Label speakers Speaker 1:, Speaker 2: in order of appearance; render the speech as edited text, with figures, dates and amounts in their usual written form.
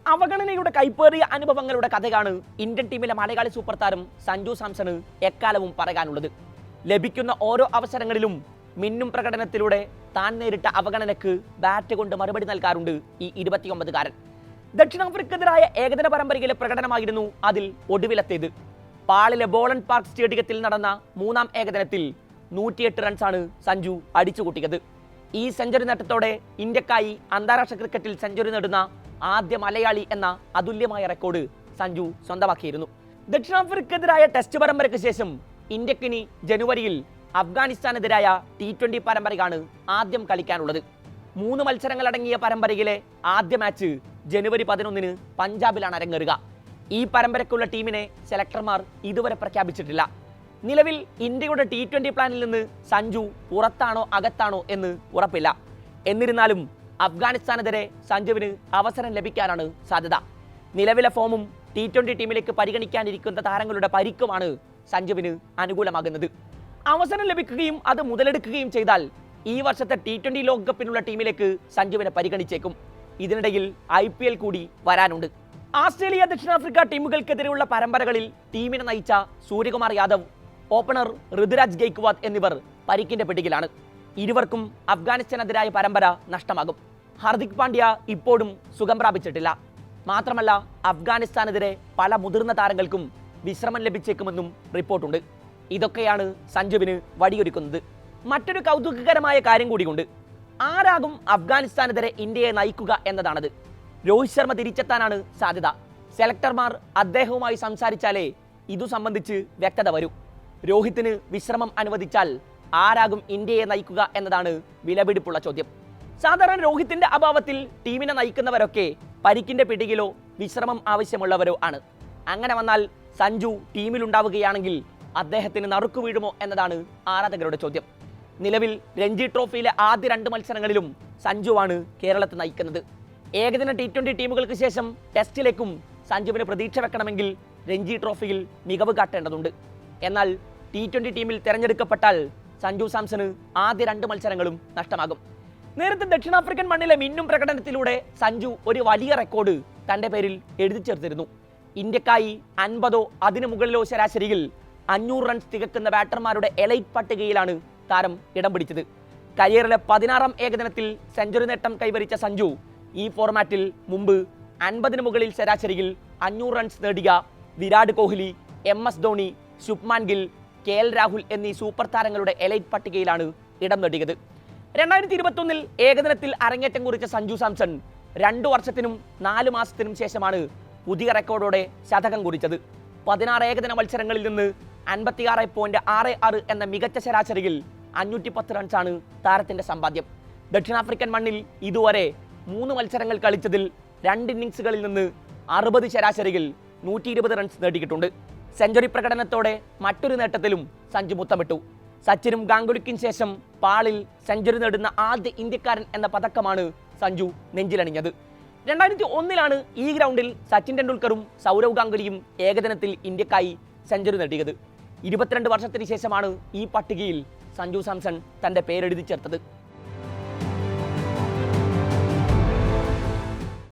Speaker 1: അവഗണനയുടെ കൈപ്പേറിയ അനുഭവങ്ങളുടെ കഥയാണ് ഇന്ത്യൻ ടീമിലെ മലയാളി സൂപ്പർ താരം സഞ്ജു സാംസണ് എക്കാലവും പറയാനുള്ളത്. ലഭിക്കുന്ന ഓരോ അവസരങ്ങളിലും മിന്നും പ്രകടനത്തിലൂടെ താൻ നേരിട്ട അവഗണനയ്ക്ക് ബാറ്റ് കൊണ്ട് മറുപടി നൽകാറുണ്ട് ഈ 29-കാരൻ. ദക്ഷിണാഫ്രിക്കെതിരായ ഏകദിന പരമ്പരയിലെ പ്രകടനമായിരുന്നു അതിൽ ഒടുവിലത്തേത്. പാളിലെ ബോളൻ പാർക്ക് സ്റ്റേഡിയത്തിൽ നടന്ന മൂന്നാം ഏകദിനത്തിൽ 108 റൺസാണ് സഞ്ജു അടിച്ചുകൂട്ടിയത്. ഈ സെഞ്ചുറി നേട്ടത്തോടെ ഇന്ത്യക്കായി അന്താരാഷ്ട്ര ക്രിക്കറ്റിൽ സെഞ്ചുറി നേടുന്ന ആദ്യ മലയാളി എന്ന അതുല്യമായ റെക്കോർഡ് സഞ്ജു സ്വന്തമാക്കിയിരുന്നു. ദക്ഷിണാഫ്രിക്കെതിരായ ടെസ്റ്റ് പരമ്പരയ്ക്ക് ശേഷം ഇന്ത്യക്കിനി ജനുവരിയിൽ അഫ്ഗാനിസ്ഥാനെതിരായ T20 പരമ്പരയാണ് ആദ്യം കളിക്കാനുള്ളത്. 3 മത്സരങ്ങളടങ്ങിയ പരമ്പരയിലെ ആദ്യ മാച്ച് ജനുവരി 11 പഞ്ചാബിലാണ് അരങ്ങേറുക. ഈ പരമ്പരയ്ക്കുള്ള ടീമിനെ സെലക്ടർമാർ ഇതുവരെ പ്രഖ്യാപിച്ചിട്ടില്ല. നിലവിൽ ഇന്ത്യയുടെ T20 പ്ലാനിൽ നിന്ന് സഞ്ജു പുറത്താണോ അകത്താണോ എന്ന് ഉറപ്പില്ല. എന്നിരുന്നാലും അഫ്ഗാനിസ്ഥാനെതിരെ സഞ്ജുവിന് അവസരം ലഭിക്കാനാണ് സാധ്യത. നിലവിലെ ഫോമും T20 ടീമിലേക്ക് പരിഗണിക്കാനിരിക്കുന്ന താരങ്ങളുടെ പരിക്കുമാണ് സഞ്ജുവിന് അനുകൂലമാകുന്നത്. അവസരം ലഭിക്കുകയും അത് മുതലെടുക്കുകയും ചെയ്താൽ ഈ വർഷത്തെ T20 ലോകകപ്പിനുള്ള ടീമിലേക്ക് സഞ്ജുവിനെ പരിഗണിച്ചേക്കും. ഇതിനിടയിൽ IPL കൂടി വരാനുണ്ട്. ആസ്ട്രേലിയ, ദക്ഷിണാഫ്രിക്ക ടീമുകൾക്കെതിരെയുള്ള പരമ്പരകളിൽ ടീമിനെ നയിച്ച സൂര്യകുമാർ യാദവ്, ഓപ്പണർ ഋതുരാജ് ഗെയ്ക്വാദ് എന്നിവർ പരിക്കിന്റെ പിടിയിലാണ്. ഇരുവർക്കും അഫ്ഗാനിസ്ഥാനെതിരായ പരമ്പര നഷ്ടമാകും. ഹാർദിക് പാണ്ഡ്യ ഇപ്പോഴും സുഖം പ്രാപിച്ചിട്ടില്ല. മാത്രമല്ല അഫ്ഗാനിസ്ഥാനെതിരെ പല മുതിർന്ന താരങ്ങൾക്കും വിശ്രമം ലഭിച്ചേക്കുമെന്നും റിപ്പോർട്ടുണ്ട്. ഇതൊക്കെയാണ് സഞ്ജുവിന് വഴിയൊരുക്കുന്നത്. മറ്റൊരു കൗതുകകരമായ കാര്യം കൂടിയുണ്ട്. ആരാകും അഫ്ഗാനിസ്ഥാനെതിരെ ഇന്ത്യയെ നയിക്കുക എന്നതാണത്. രോഹിത് ശർമ്മ തിരിച്ചെത്താനാണ് സാധ്യത. സെലക്ടർമാർ അദ്ദേഹവുമായി സംസാരിച്ചാലേ ഇതു സംബന്ധിച്ച് വ്യക്തത വരൂ. രോഹിത്തിന് വിശ്രമം അനുവദിച്ചാൽ ആരാകും ഇന്ത്യയെ നയിക്കുക എന്നതാണ് വിലപിടിപ്പുള്ള ചോദ്യം. സാധാരണ രോഹിത്തിന്റെ അഭാവത്തിൽ ടീമിനെ നയിക്കുന്നവരൊക്കെ പരിക്കിന്റെ പിടിയിലോ വിശ്രമം ആവശ്യമുള്ളവരോ ആണ്. അങ്ങനെ വന്നാൽ സഞ്ജു ടീമിലുണ്ടാവുകയാണെങ്കിൽ അദ്ദേഹത്തിന് നറുക്കു വീഴുമോ എന്നതാണ് ആരാധകരുടെ ചോദ്യം. നിലവിൽ രഞ്ജി ട്രോഫിയിലെ ആദ്യ 2 മത്സരങ്ങളിലും സഞ്ജുവാണ് കേരളത്തെ നയിക്കുന്നത്. ഏകദിന T20 ടീമുകൾക്ക് ശേഷം ടെസ്റ്റിലേക്കും സഞ്ജുവിന് പ്രതീക്ഷ വെക്കണമെങ്കിൽ രഞ്ജി ട്രോഫിയിൽ മികവ് കാട്ടേണ്ടതുണ്ട്. എന്നാൽ T20 ടീമിൽ തെരഞ്ഞെടുക്കപ്പെട്ടാൽ സഞ്ജു സാംസണ് ആദ്യ 2 മത്സരങ്ങളും നഷ്ടമാകും. നേരത്തെ ദക്ഷിണാഫ്രിക്കൻ മണ്ണിലെ മിന്നും പ്രകടനത്തിലൂടെ സഞ്ജു ഒരു വലിയ റെക്കോർഡ് തന്റെ പേരിൽ എഴുതി ചേർത്തിരുന്നു. ഇന്ത്യക്കായി 50 അതിനു മുകളിലോ ശരാശരിയിൽ 500 റൺസ് തികക്കുന്ന ബാറ്റർമാരുടെ എലൈറ്റ് പട്ടികയിലാണ് താരം ഇടം പിടിച്ചത്. കരിയറിലെ 16ാം ഏകദിനത്തിൽ സെഞ്ചുറി നേട്ടം കൈവരിച്ച സഞ്ജു ഈ ഫോർമാറ്റിൽ മുമ്പ് 50 മുകളിൽ ശരാശരിയിൽ 500 റൺസ് നേടിയ വിരാട് കോഹ്ലി, MS ധോണി, ശുഭ്മാൻ ഗിൽ, KL രാഹുൽ എന്നീ സൂപ്പർ താരങ്ങളുടെ എലൈറ്റ് പട്ടികയിലാണ് ഇടം നേടിയത്. 2021 ഏകദിനത്തിൽ അരങ്ങേറ്റം കുറിച്ച സഞ്ജു സാംസൺ 2 വർഷത്തിനും 4 മാസത്തിനും ശേഷമാണ് പുതിയ റെക്കോർഡോടെ ശതകം കുറിച്ചത്. 16 ഏകദിന മത്സരങ്ങളിൽ നിന്ന് 56.66 എന്ന മികച്ച ശരാശരിയിൽ 510 റൺസാണ് താരത്തിന്റെ സമ്പാദ്യം. ദക്ഷിണാഫ്രിക്കൻ മണ്ണിൽ ഇതുവരെ 3 മത്സരങ്ങൾ കളിച്ചതിൽ 2 ഇന്നിംഗ്സുകളിൽ നിന്ന് 60 ശരാശരിയിൽ 120 റൺസ് നേടിയിട്ടുണ്ട്. സെഞ്ചുറി പ്രകടനത്തോടെ മറ്റൊരു നേട്ടത്തിലും സഞ്ജു മുത്തമിട്ടു. സച്ചിനും ഗാംഗുലിക്കും ശേഷം പാളിൽ സെഞ്ചുറി നേടുന്ന ആദ്യ ഇന്ത്യക്കാരൻ എന്ന പതക്കമാണ് സഞ്ജു നെഞ്ചിലണിഞ്ഞത്. 2001 ഈ ഗ്രൗണ്ടിൽ സച്ചിൻ ടെണ്ടുൽക്കറും സൗരവ് ഗാംഗുലിയും ഏകദിനത്തിൽ ഇന്ത്യക്കായി സെഞ്ചുറി നേടിയത്. 22 വർഷത്തിന് ശേഷമാണ് ഈ പട്ടികയിൽ സഞ്ജു സാംസൺ തന്റെ പേരെഴുതി ചേർത്തത്.